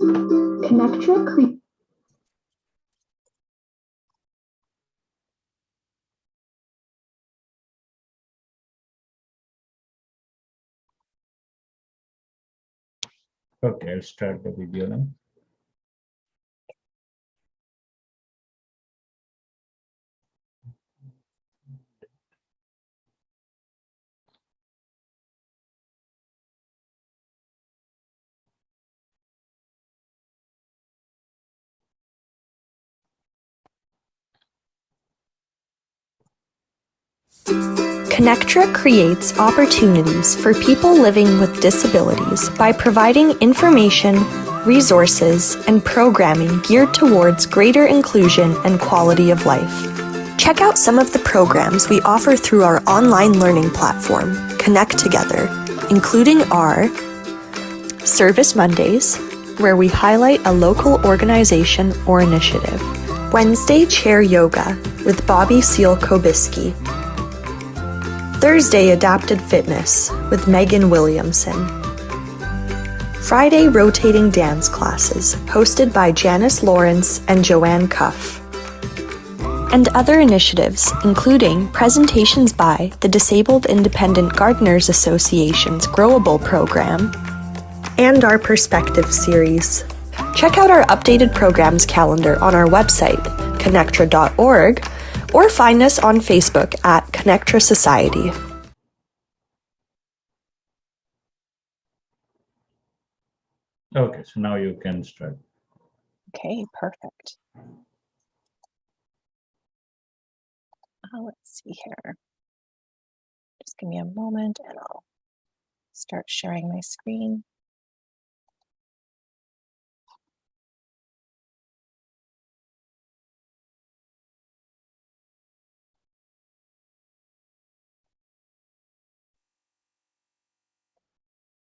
Connectra Okay, I'll start the video now. Connectra creates opportunities for people living with disabilities by providing information, resources, and programming geared towards greater inclusion and quality of life. Check out some of the programs we offer through our online learning platform, Connect Together, including our Service Mondays, where we highlight a local organization or initiative, Wednesday Chair Yoga with Bobby Seal-Kobiski, Thursday Adapted Fitness with Megan Williamson, Friday Rotating Dance Classes hosted by Janice Lawrence and Joanne Cuff, and other initiatives including presentations by the Disabled Independent Gardeners Association's Growable program and our Perspective series. Check out our updated programs calendar on our website, connectra.org, or find us on Facebook at Connectra Society. Okay, so now you can start. Okay, perfect. Let's see here. Just give me a moment and I'll start sharing my screen.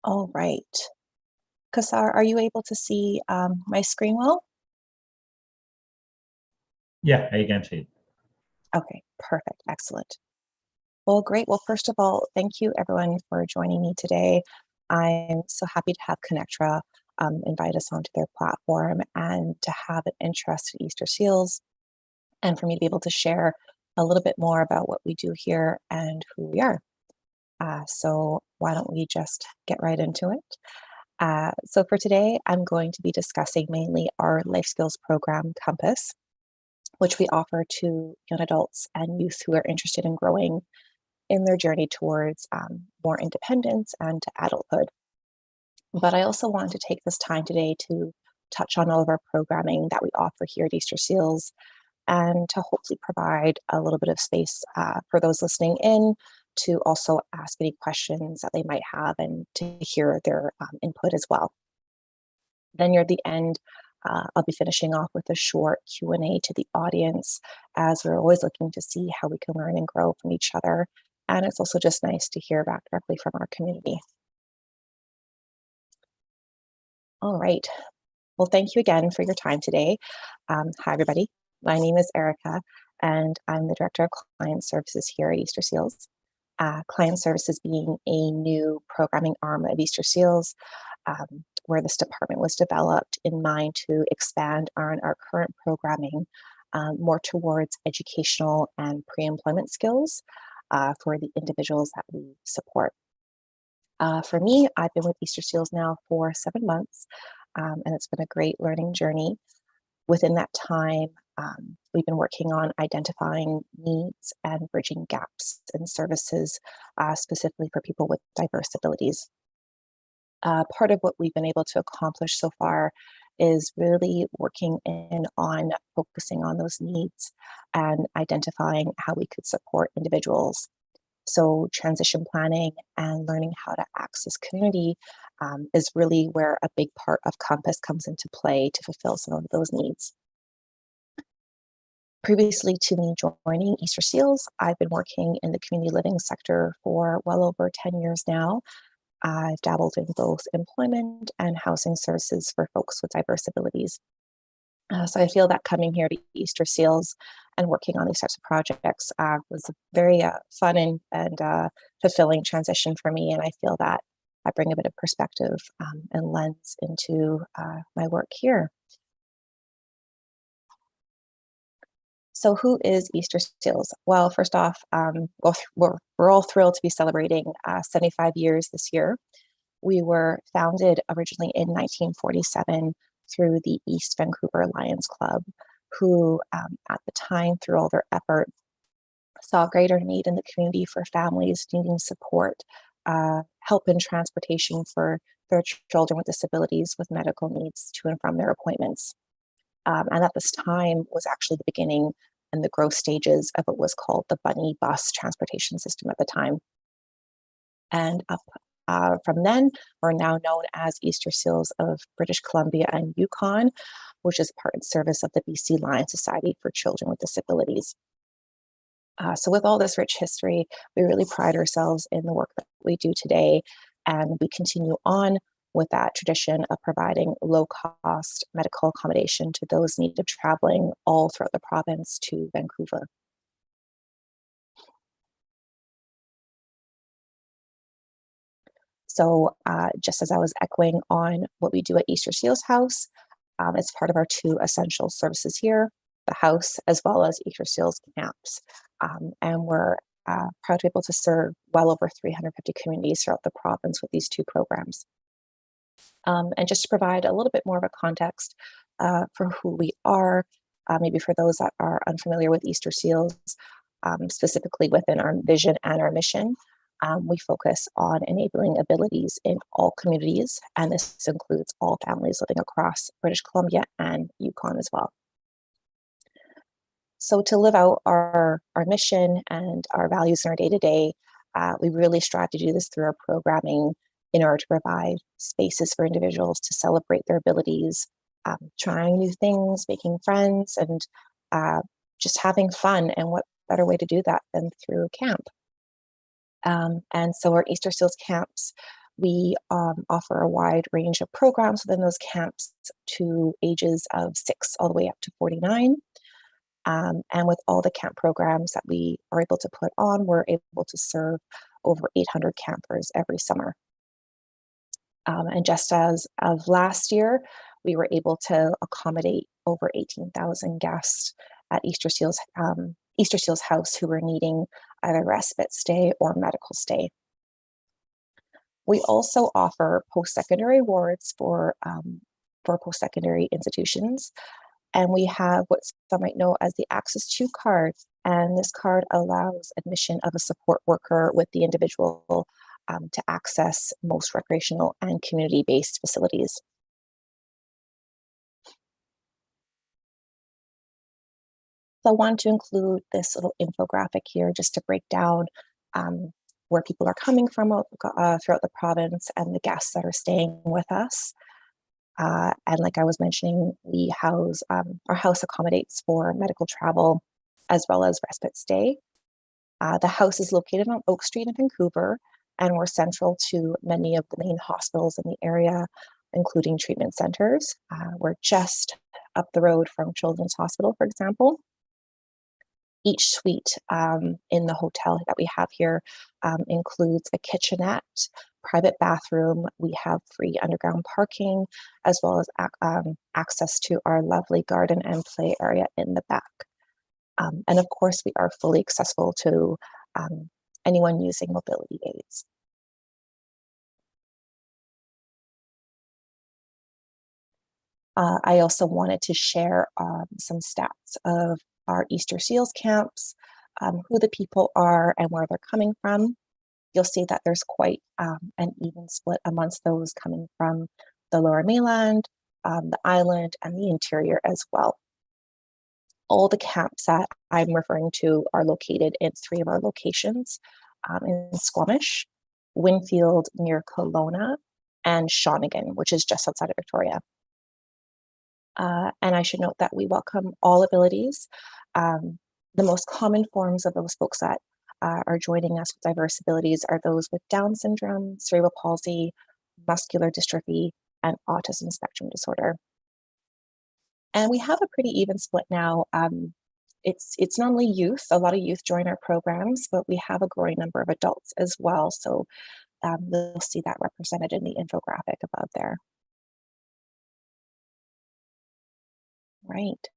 All right. Kasar, are you able to see my screen well? Yeah, I can see it. Okay, perfect, excellent. Well, great. Well, first of all, thank you everyone for joining me today. I'm so happy to have Connectra invite us onto their platform and to have an interest in Easter seals and for me to be able to share a little bit more about what we do here and who we are. So why don't we just get right into it? So for today, I'm going to be discussing mainly our life skills program, Compass, which we offer to young adults and youth who are interested in growing in their journey towards more independence and to adulthood. But I also wanted to take this time today to touch on all of our programming that we offer here at Easter Seals and to hopefully provide a little bit of space for those listening in to also ask any questions that they might have and to hear their input as well. Then near the end, I'll be finishing off with a short Q&A to the audience, as we're always looking to see how we can learn and grow from each other. And it's also just nice to hear back directly from our community. All right. Well, thank you again for your time today. Hi, everybody. My name is Erica, and I'm the Director of Client Services here at Easter Seals. Client Services being a new programming arm of Easter Seals, where this department was developed in mind to expand on our current programming more towards educational and pre-employment skills for the individuals that we support. For me, I've been with Easter Seals now for 7 months, and it's been a great learning journey. Within that time, we've been working on identifying needs and bridging gaps in services, specifically for people with diverse abilities. Part of what we've been able to accomplish so far is really working in on focusing on those needs and identifying how we could support individuals. So transition planning and learning how to access community is really where a big part of Compass comes into play to fulfill some of those needs. Previously to me joining Easter Seals, I've been working in the community living sector for well over 10 years now. I've dabbled in both employment and housing services for folks with diverse abilities. So I feel that coming here to Easter Seals and working on these types of projects was a very fun and fulfilling transition for me. And I feel that I bring a bit of perspective and lens into my work here. So who is Easter Seals? Well, first off, we're all thrilled to be celebrating 75 years this year. We were founded originally in 1947 through the East Vancouver Lions Club, who at the time, through all their effort, saw greater need in the community for families needing support, help in transportation for their children with disabilities with medical needs to and from their appointments. And at this time was actually the beginning and the growth stages of what was called the bunny bus transportation system at the time. And from then, we're now known as Easter Seals of British Columbia and Yukon, which is part and service of the BC Lion Society for Children with Disabilities. So with all this rich history, we really pride ourselves in the work that we do today, and we continue on with that tradition of providing low-cost medical accommodation to those in need of traveling all throughout the province to Vancouver. So just as I was echoing on what we do at Easter Seals House, it's part of our 2 essential services here, the house as well as Easter Seals camps. And we're proud to be able to serve well over 350 communities throughout the province with these 2 programs. And just to provide a little bit more of a context for who we are, maybe for those that are unfamiliar with Easter Seals, specifically within our vision and our mission, we focus on enabling abilities in all communities, and this includes all families living across British Columbia and Yukon as well. So to live out our mission and our values in our day-to-day, we really strive to do this through our programming in order to provide spaces for individuals to celebrate their abilities, trying new things, making friends, and just having fun. And what better way to do that than through camp? And so our Easter Seals camps, we offer a wide range of programs within those camps to ages of 6 all the way up to 49. And with all the camp programs that we are able to put on, we're able to serve over 800 campers every summer. And just as of last year, we were able to accommodate over 18,000 guests at Easter Seals House who were needing either respite stay or medical stay. We also offer post-secondary awards for post-secondary institutions. And we have what some might know as the Access To card. And this card allows admission of a support worker with the individual to access most recreational and community-based facilities. So I want to include this little infographic here just to break down where people are coming from throughout the province and the guests that are staying with us. And like I was mentioning, we house, our house accommodates for medical travel as well as respite stay. The house is located on Oak Street in Vancouver, and we're central to many of the main hospitals in the area, including treatment centers. We're just up the road from Children's Hospital, for example. Each suite in the hotel that we have here includes a kitchenette, private bathroom. We have free underground parking, as well as access to our lovely garden and play area in the back. And of course, we are fully accessible to anyone using mobility aids. I also wanted to share some stats of our Easter Seals camps, who the people are and where they're coming from. You'll see that there's quite an even split amongst those coming from the Lower Mainland, the island, and the interior as well. All the camps that I'm referring to are located in 3 of our locations, in Squamish, Winfield near Kelowna, and Shawnigan, which is just outside of Victoria. And I should note that we welcome all abilities. The most common forms of those folks that are joining us with diverse abilities are those with Down syndrome, cerebral palsy, muscular dystrophy, and autism spectrum disorder. And we have a pretty even split now. It's not only youth, a lot of youth join our programs, but we have a growing number of adults as well. So You'll see that represented in the infographic above there. Right.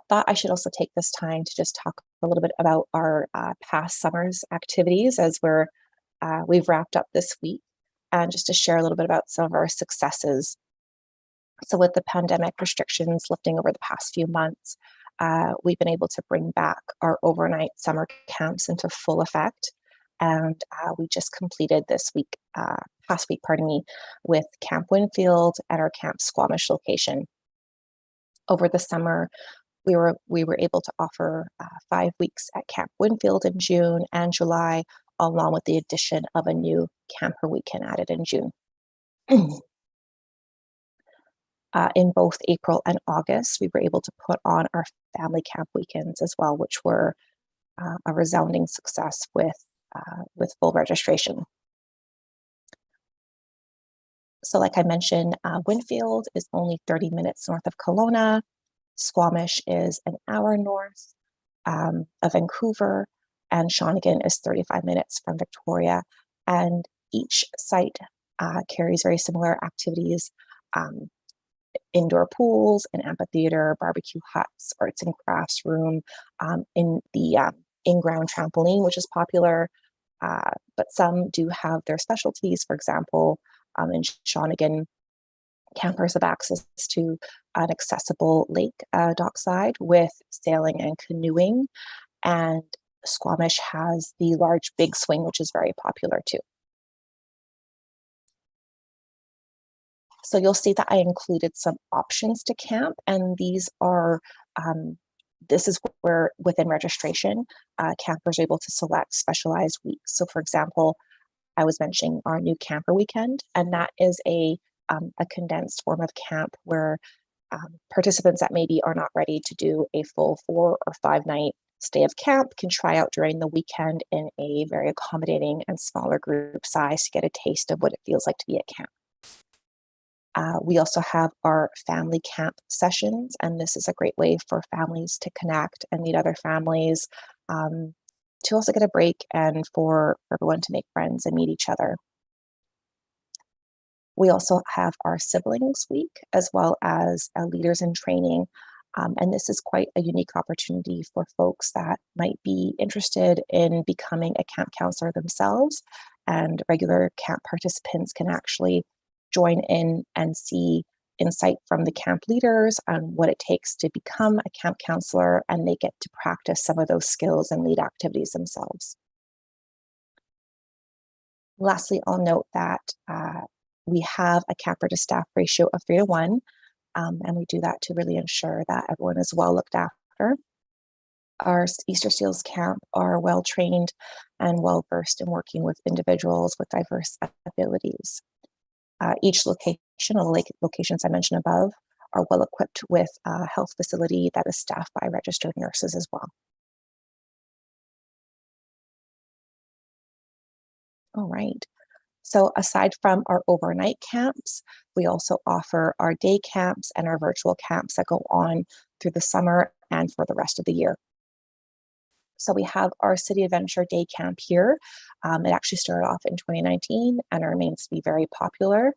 Thought I should also take this time to just talk a little bit about our past summer's activities as we've wrapped up this week, and just to share a little bit about some of our successes. So with the pandemic restrictions lifting over the past few months, we've been able to bring back our overnight summer camps into full effect. And we just completed this week, past week, pardon me, with Camp Winfield at our Camp Squamish location. Over the summer, we were able to offer 5 weeks at Camp Winfield in June and July, along with the addition of a new camper weekend added in June. In both April and August, we were able to put on our family camp weekends as well, which were a resounding success with full registration. So like I mentioned, Winfield is only 30 minutes north of Kelowna. Squamish is an hour north of Vancouver, and Shawnigan is 35 minutes from Victoria. And each site carries very similar activities, indoor pools, an amphitheater, barbecue huts, arts and crafts room, in the in-ground trampoline, which is popular, but some do have their specialties. For example, in Shawnigan, campers have access to an accessible lake dockside with sailing and canoeing, and Squamish has the large big swing, which is very popular too. So you'll see that I included some options to camp, and these are, this is where within registration, campers are able to select specialized weeks. So for example, I was mentioning our new camper weekend, and that is a condensed form of camp where participants that maybe are not ready to do a full 4 or 5 night stay of camp can try out during the weekend in a very accommodating and smaller group size to get a taste of what it feels like to be at camp. We also have our family camp sessions, and this is a great way for families to connect and meet other families, to also get a break and for everyone to make friends and meet each other. We also have our siblings week, as well as leaders in training. And this is quite a unique opportunity for folks that might be interested in becoming a camp counselor themselves. And regular camp participants can actually join in and see insight from the camp leaders on what it takes to become a camp counselor, and they get to practice some of those skills and lead activities themselves. Lastly, I'll note that we have a camper to staff ratio of 3:1, and we do that to really ensure that everyone is well looked after. Our Easter Seals camp are well trained and well versed in working with individuals with diverse abilities. Each location, or the locations I mentioned above, are well equipped with a health facility that is staffed by registered nurses as well. All right. So aside from our overnight camps, we also offer our day camps and our virtual camps that go on through the summer and for the rest of the year. So we have our City Adventure Day Camp here. It actually started off in 2019 and remains to be very popular.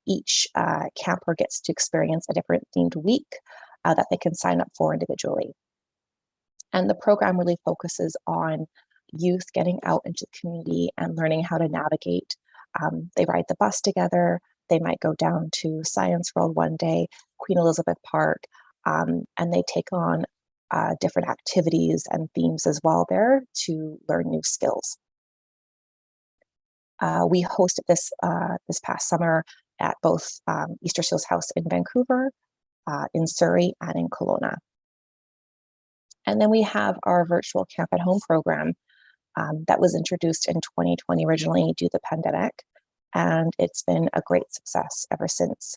Each camper gets to experience a different themed week that they can sign up for individually. And the program really focuses on youth getting out into the community and learning how to navigate. They ride the bus together. They might go down to Science World one day, Queen Elizabeth Park, and they take on different activities and themes as well there to learn new skills. We hosted this this past summer at both Easter Seals House in Vancouver, in Surrey, and in Kelowna. And then we have our virtual Camp at Home program that was introduced in 2020 originally due to the pandemic, and it's been a great success ever since.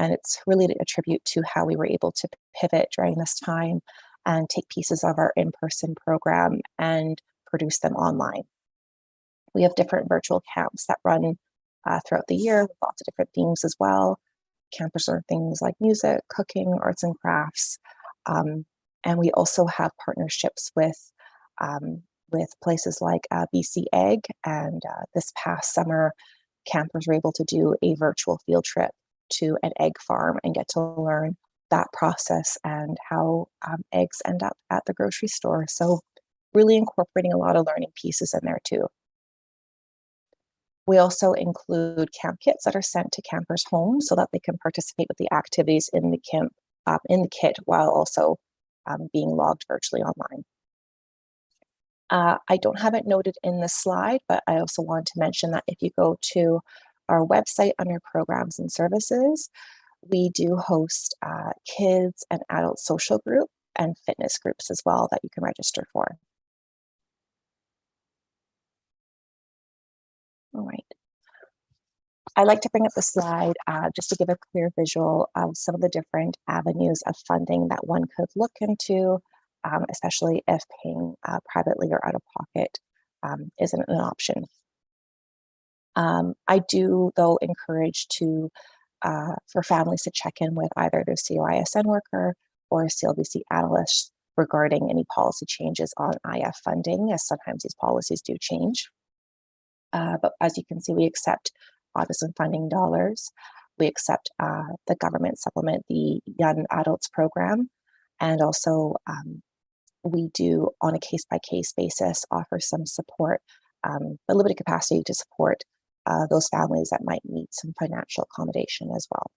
And it's really a tribute to how we were able to pivot during this time and take pieces of our in-person program and produce them online. We have different virtual camps that run throughout the year with lots of different themes as well. Campers learn things like music, cooking, arts and crafts. And we also have partnerships with with places like BC Egg, and this past summer, campers were able to do a virtual field trip to an egg farm and get to learn that process and how eggs end up at the grocery store. So really incorporating a lot of learning pieces in there too. We also include camp kits that are sent to campers' homes so that they can participate with the activities in the kit while also being logged virtually online. I don't have it noted in the slide, but I also want to mention that if you go to our website under programs and services, we do host kids and adult social group and fitness groups as well that you can register for. All right. I like to bring up the slide just to give a clear visual of some of the different avenues of funding that one could look into, especially if paying privately or out of pocket isn't an option. I do, though, encourage for families to check in with either their COISN worker or a CLBC analyst regarding any policy changes on IF funding, as sometimes these policies do change. But as you can see, we accept autism funding dollars. We accept the government supplement, the Young Adults Program, and also we do, on a case-by-case basis, offer some support, but limited capacity to support those families that might need some financial accommodation as well.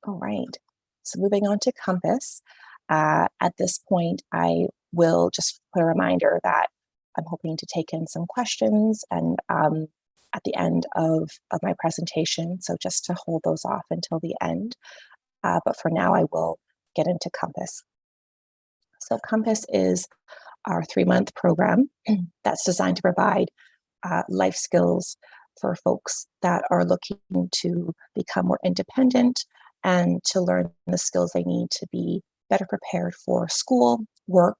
All right, so moving on to Compass. At this point, I will just put a reminder that I'm hoping to take in some questions and at the end of my presentation, so just to hold those off until the end. But for now, I will get into Compass. So Compass is our 3-month program that's designed to provide life skills for folks that are looking to become more independent and to learn the skills they need to be better prepared for school, work,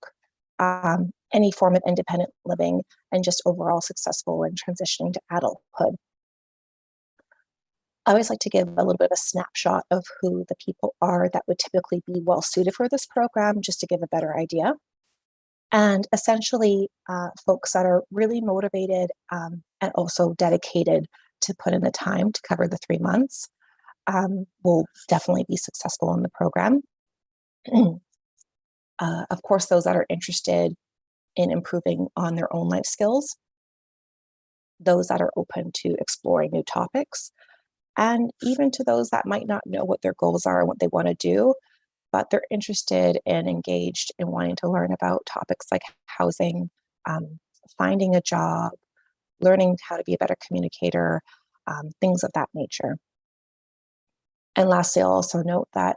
any form of independent living, and just overall successful in transitioning to adulthood. I always like to give a little bit of a snapshot of who the people are that would typically be well suited for this program, just to give a better idea. And essentially, folks that are really motivated and also dedicated to put in the time to cover the 3 months will definitely be successful in the program. Of course, those that are interested in improving on their own life skills, those that are open to exploring new topics, and even to those that might not know what their goals are and what they want to do, but they're interested and engaged in wanting to learn about topics like housing, finding a job, learning how to be a better communicator, things of that nature. And lastly, I'll also note that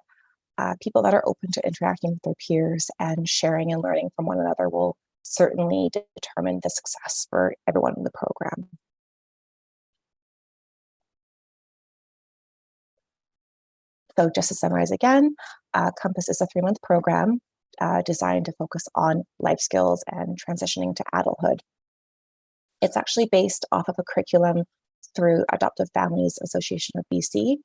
people that are open to interacting with their peers and sharing and learning from one another will certainly determine the success for everyone in the program. So just to summarize again, Compass is a 3-month program designed to focus on life skills and transitioning to adulthood. It's actually based off of a curriculum through Adoptive Families Association of BC,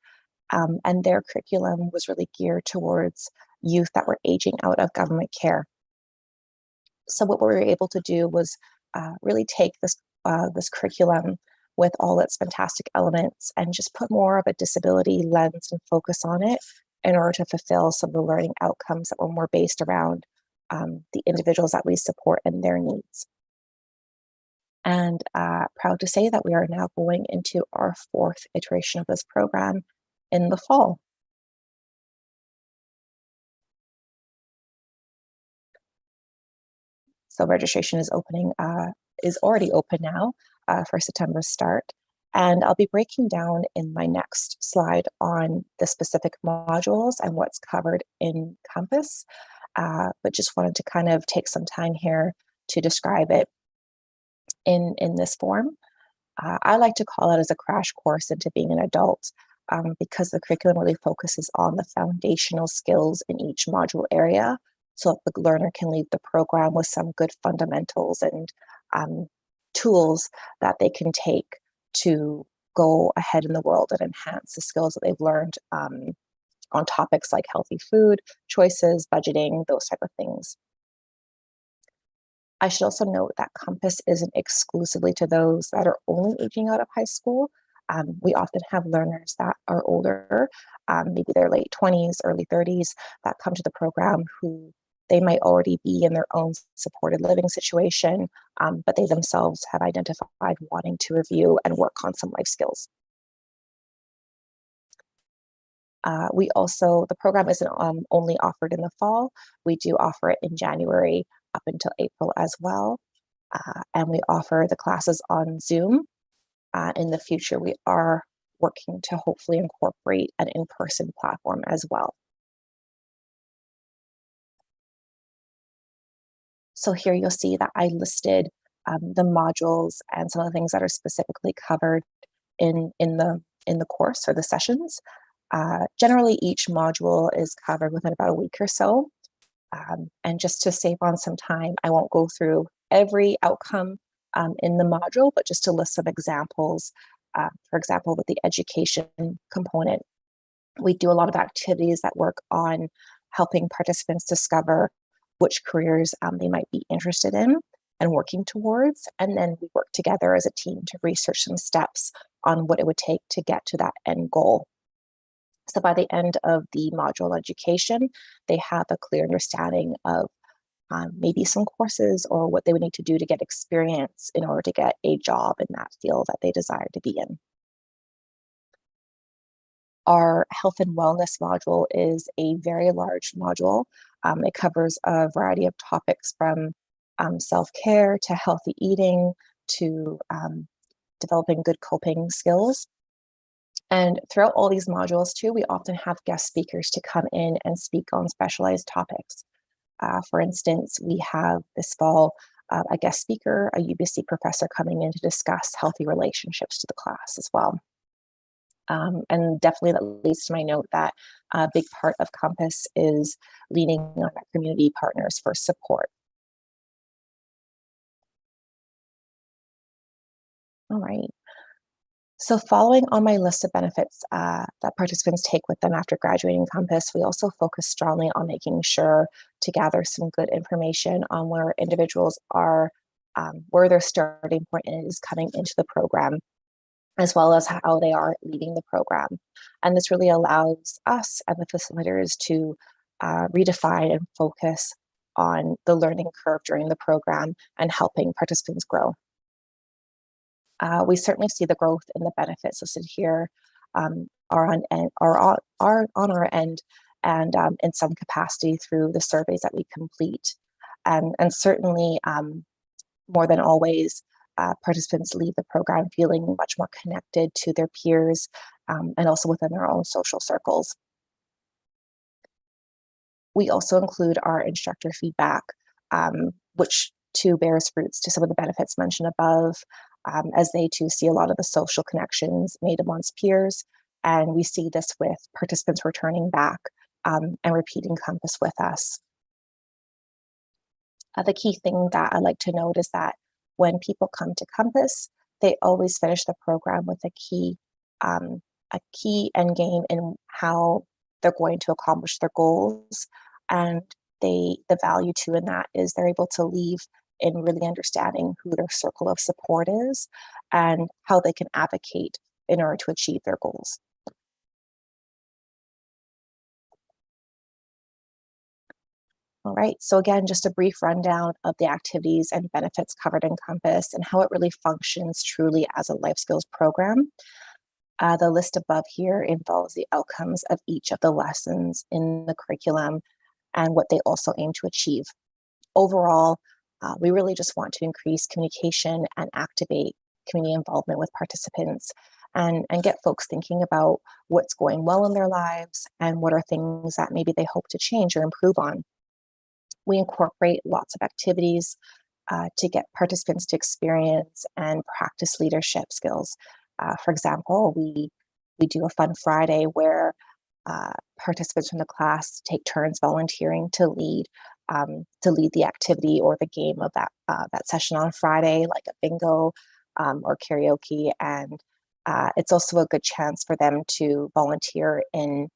and their curriculum was really geared towards youth that were aging out of government care. So what we were able to do was really take this curriculum with all its fantastic elements and just put more of a disability lens and focus on it in order to fulfill some of the learning outcomes that were more based around the individuals that we support and their needs. And proud to say that we are now going into our 4th iteration of this program in the fall. So registration is already open now for September's start. And I'll be breaking down in my next slide on the specific modules and what's covered in Compass, but just wanted to kind of take some time here to describe it in this form. I like to call it as a crash course into being an adult because the curriculum really focuses on the foundational skills in each module area, so that the learner can leave the program with some good fundamentals and tools that they can take to go ahead in the world and enhance the skills that they've learned on topics like healthy food choices, budgeting, those type of things. I should also note that Compass isn't exclusively to those that are only aging out of high school. We often have learners that are older, maybe their late 20s, early 30s, that come to the program who they might already be in their own supported living situation, but they themselves have identified wanting to review and work on some life skills. The program isn't only offered in the fall. We do offer it in January up until April as well. And we offer the classes on Zoom. In the future, we are working to hopefully incorporate an in-person platform as well. So here you'll see that I listed the modules and some of the things that are specifically covered in the course or the sessions. Generally, each module is covered within about a week or so. And just to save on some time, I won't go through every outcome in the module, but just to list some examples. For example, with the education component, we do a lot of activities that work on helping participants discover which careers they might be interested in and working towards. And then we work together as a team to research some steps on what it would take to get to that end goal. So by the end of the module education, they have a clear understanding of maybe some courses or what they would need to do to get experience in order to get a job in that field that they desire to be in. Our health and wellness module is a very large module. It covers a variety of topics from self-care to healthy eating to developing good coping skills. And throughout all these modules too, we often have guest speakers to come in and speak on specialized topics. For instance, we have this fall a guest speaker, a UBC professor coming in to discuss healthy relationships to the class as well. And definitely that leads to my note that a big part of Compass is leaning on our community partners for support. All right. So following on my list of benefits that participants take with them after graduating Compass, we also focus strongly on making sure to gather some good information on where individuals are, where their starting point is coming into the program, as well as how they are leaving the program. And this really allows us and the facilitators to redefine and focus on the learning curve during the program and helping participants grow. We certainly see the growth in the benefits listed here are on our end and in some capacity through the surveys that we complete. And certainly more than always, participants leave the program feeling much more connected to their peers and also within their own social circles. We also include our instructor feedback, which too bears fruits to some of the benefits mentioned above, as they too see a lot of the social connections made amongst peers. And we see this with participants returning back and repeating Compass with us. The key thing that I like to note is that when people come to Compass, they always finish the program with a key end game in how they're going to accomplish their goals. And the value too in that is they're able to leave in really understanding who their circle of support is and how they can advocate in order to achieve their goals. All right, so again, just a brief rundown of the activities and benefits covered in Compass and how it really functions truly as a life skills program. The list above here involves the outcomes of each of the lessons in the curriculum and what they also aim to achieve. Overall, we really just want to increase communication and activate community involvement with participants and get folks thinking about what's going well in their lives and what are things that maybe they hope to change or improve on. We incorporate lots of activities to get participants to experience and practice leadership skills. For example, we do a fun Friday where participants from the class take turns volunteering to lead the activity or the game of that session on Friday, like a bingo or karaoke. And it's also a good chance for them to volunteer in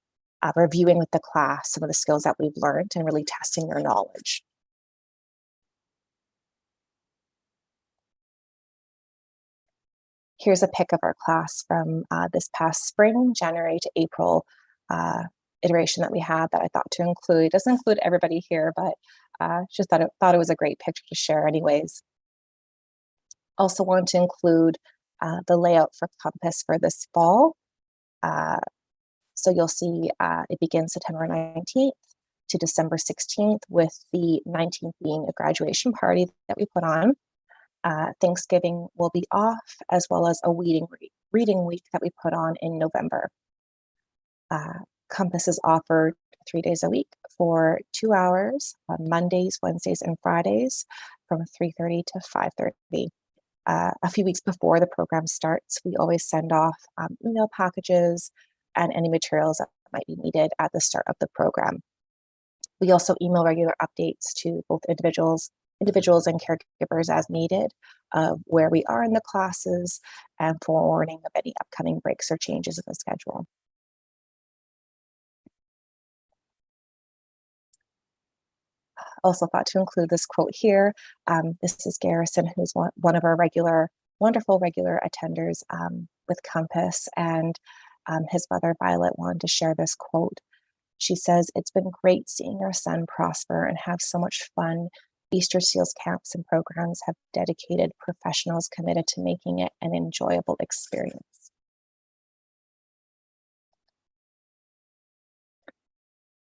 reviewing with the class some of the skills that we've learned and really testing their knowledge. Here's a pic of our class from this past spring, January to April iteration that we had that I thought to include. It doesn't include everybody here, but just thought it was a great picture to share anyways. Also want to include the layout for Compass for this fall. So you'll see it begins September 19th to December 16th, with the 19th being a graduation party that we put on. Thanksgiving will be off, as well as a reading week that we put on in November. Compass is offered 3 days a week for 2 hours on Mondays, Wednesdays, and Fridays from 3:30 to 5:30. A few weeks before the program starts, we always send off email packages and any materials that might be needed at the start of the program. We also email regular updates to both individuals and caregivers as needed, where we are in the classes, and forewarning of any upcoming breaks or changes in the schedule. Also thought to include this quote here. This is Garrison, who's one of our wonderful regular attenders with Compass, and his mother Violet wanted to share this quote. She says, "It's been great seeing our son prosper and have so much fun. Easter Seals camps and programs have dedicated professionals committed to making it an enjoyable experience."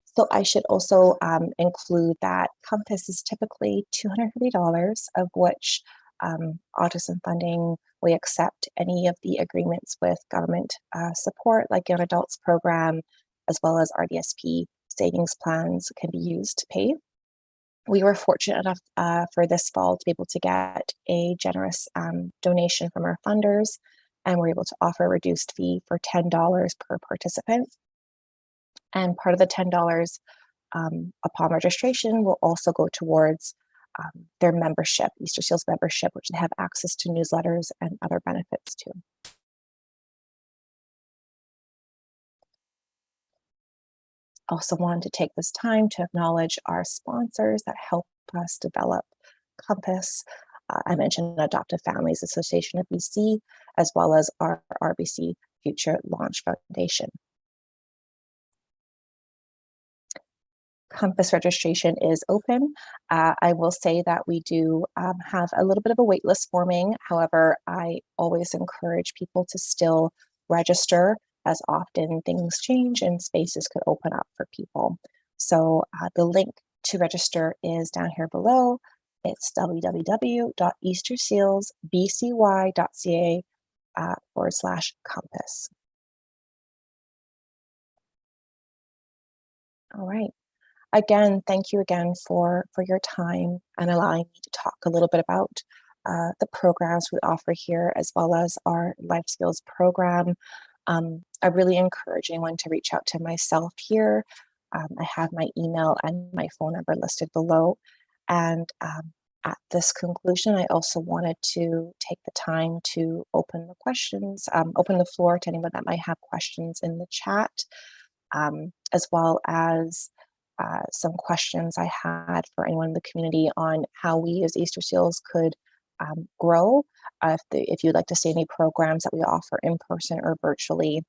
So I should also include that Compass is typically $250, of which Autism Funding, we accept any of the agreements with government support, like Young Adults Program, as well as RDSP savings plans can be used to pay. We were fortunate enough for this fall to be able to get a generous donation from our funders, and we're able to offer a reduced fee for $10 per participant. And part of the $10 upon registration will also go towards their membership, Easter Seals membership, which they have access to newsletters and other benefits too. Also wanted to take this time to acknowledge our sponsors that help us develop Compass. I mentioned Adoptive Families Association of BC, as well as our RBC Future Launch Foundation. Compass registration is open. I will say that we do have a little bit of a wait list forming. However, I always encourage people to still register, as often things change and spaces could open up for people. So the link to register is down here below. It's www.eastersealsbcy.ca/Compass. All right. Again, thank you again for your time and allowing me to talk a little bit about the programs we offer here, as well as our life skills program. I really encourage anyone to reach out to myself here. I have my email and my phone number listed below. And at this conclusion, I also wanted to take the time to open the floor to anyone that might have questions in the chat, as well as some questions I had for anyone in the community on how we as Easter Seals could grow. If you'd like to see any programs that we offer in person or virtually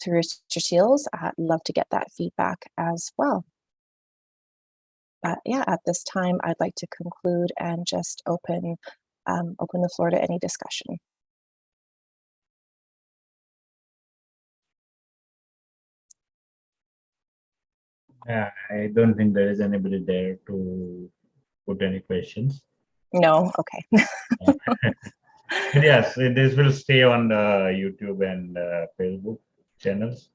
through Easter Seals, I'd love to get that feedback as well. But yeah, at this time, I'd like to conclude and just open the floor to any discussion. Yeah, I don't think there is anybody there to put any questions. No? Okay. But yes, this will stay on the YouTube and Facebook channels.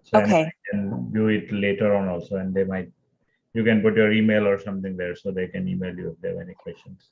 So Okay. I can do it later on also, and you can put your email or something there so they can email you if they have any questions.